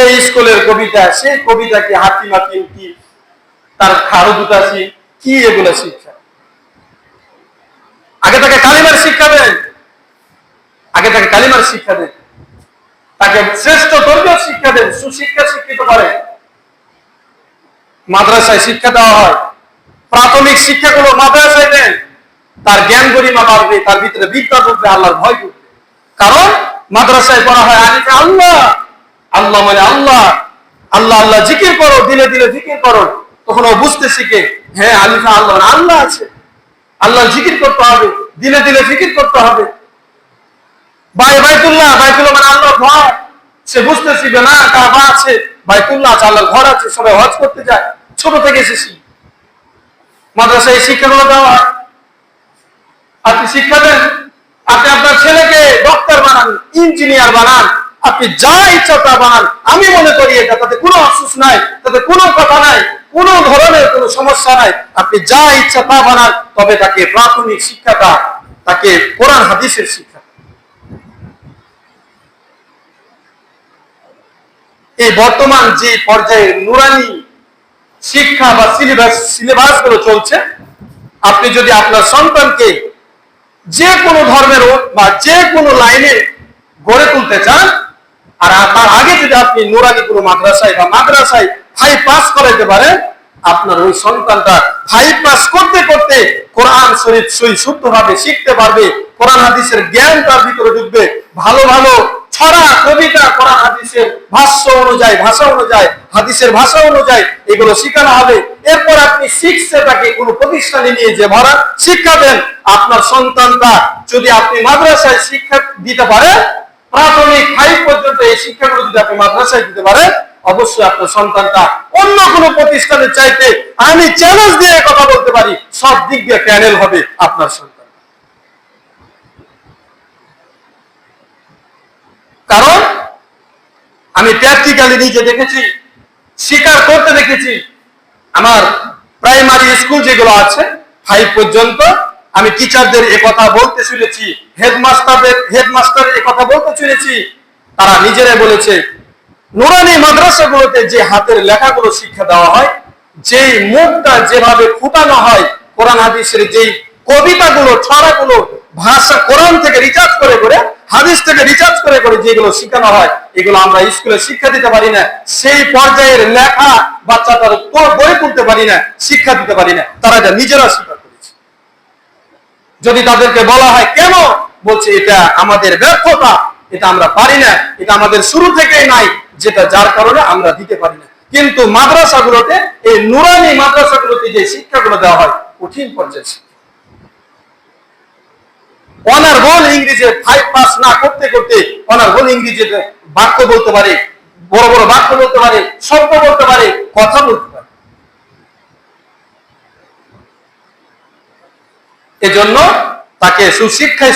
এই স্কুলের কবিতা, সেই কবিতা কি হাতিমা কি তার খারু দুটাছি কি এগুলো শিক্ষা? আগে তাকে কালিমার শিক্ষা দেন, আগে তাকে কালিমার শিক্ষা দেন, তাকে শ্রেষ্ঠ ধর্মীয় শিক্ষা দেন, সুশিক্ষা শিক্ষিত করেন। মাদ্রাসায় শিক্ষা দেওয়া হয়, প্রাথমিক শিক্ষাগুলো মাদ্রাসায় দেন, তার জ্ঞান গরিমা বাড়বে, তার ভিতরে বিদ্যা ঢুকবে, আল্লাহর ভয় ঢুকবে। কারণ মাদ্রাসায় পড়া হয় আলিফে আল্লাহ, আল্লাহ মানে আল্লাহ, আল্লাহ আল্লাহ জিকির করো, দিলে দিলে জিকির করো। তখন ও বুঝতে শিখে, হ্যাঁ আলিফে আল্লাহ আল্লাহ আছে, আল্লাহ জিকির করতে হবে, দিলে দিলে জিকির করতে হবে। বাইতুল্লাহ, বাইতুল্লাহ মানে আল্লাহর ঘর, সে বুঝতে শিখবে না কাবা আছে, বাইতুল্লাহ আছে, আল্লাহর ঘর আছে, সবাই হজ করতে যায়, ছোট থেকে এসেছি। মাদ্রাসায় শিক্ষাগুলো দেওয়া, আপনি শিক্ষা দেন, আপনি আপনার ছেলেকে ডক্টর বানান, ইঞ্জিনিয়ার বানান, আপনি যা ইচ্ছা তা বানান। আমি মনে করি এটা তাতে কোনো আফসোস নাই, তাতে কোনো কথা নাই, কোনো ধরনের কোনো সমস্যা নাই। আপনি যা ইচ্ছা তা বানান, তবে তাকে প্রাথমিক শিক্ষাটা, তাকে কোরআন হাদিসের শিক্ষা। এই বর্তমান যে পর্যায়ে নুরানি শিক্ষা বা সিলেবাস গুলো চলছে, আপনি যদি আপনার সন্তানকে যে কোনো ধর্মের বা যে কোনো লাইনে গড়ে তুলতে চান, আর তার আগে যদি আপনি নুরানি কোনো মাদ্রাসায় বা মাদ্রাসায় 5 পাস করাইতে পারেন, আপনার ওই সন্তানটা 5 পাস করতে করতে কোরআন শরীফ সহি শুদ্ধভাবে শিখতে পারবে, কোরআন হাদিসের জ্ঞান তার ভিতরে ঢুকবে, ভালো ভালো ছড়া কবিতা কোরআন হাদিসের ভাষ্য অনুযায়ী, ভাষা অনুযায়ী, হাদিসের ভাষা অনুযায়ী এগুলো শেখানো হবে। এরপর আপনি শিখছে তাকে কোনো প্রতিষ্ঠানে নিয়ে যে ভরা শিক্ষা দেন। আপনার সন্তানটা যদি আপনি মাদ্রাসায় শিক্ষা দিতে পারেন, প্রাথমিক 5 পর্যন্ত এই শিক্ষাগুলো যদি আপনি মাদ্রাসায় দিতে পারেন, অবশ্যই আপনার সন্তানটা অন্য কোনো প্রতিষ্ঠানের চাইতে, আমি চ্যালেঞ্জ দিয়ে কথা বলতে পারি, সব দিক দিয়ে প্যানেল হবে আপনার সন্তান। কারণ আমি প্র্যাকটিক্যালি নিজে দেখেছি, স্বীকার করতে দেখেছি। আমার প্রাইমারি স্কুল যেগুলো আছে 5 পর্যন্ত, আমি টিচারদের এ কথা বলতে শুনেছি, হেডমাস্টার এ কথা বলতে শুনেছি। তারা নিজেরাই বলেছে, নুরানি মাদ্রাসাগুলোতে যে হাতের লেখাগুলো শিক্ষা দেওয়া হয়, যেই মুখটা যেভাবে ফুটানো হয়, কোরআন হাদিসের যেই কবিতাগুলো, ছড়াগুলো ভাষা কোরআন থেকে রিচার্জ করে করে, হাদিস থেকে রিচার্জ করে করে যেগুলো শেখানো হয়, এগুলো আমরা স্কুলে শিক্ষা দিতে পারি না। সেই পর্যায়ের লেখা বাচ্চাটার গড়ে তুলতে পারি না, শিক্ষা দিতে পারি না। তারা এটা নিজেরা স্বীকার করেছে। যদি তাদেরকে বলা হয় কেন, বলছে এটা আমাদের ব্যর্থতা, এটা আমরা পারি না, এটা আমাদের শুরু থেকেই নাই, যেটা যার কারণে আমরা দিতে পারি না। কিন্তু মাদ্রাসাগুলোতে, এই নুরানি মাদ্রাসাগুলোতে যে শিক্ষাগুলো দেওয়া হয়, কঠিন পর্যায়ে অনার্বল ইংরেজি 5 পাস না করতে করতে অনার্বল ইংরেজিতে বাক্য বলতে পারে, বড় বড় বাক্য বলতে পারে, শব্দ বলতে পারে, কথা বলতে পারে। এজন্য তাকে সুশিক্ষায়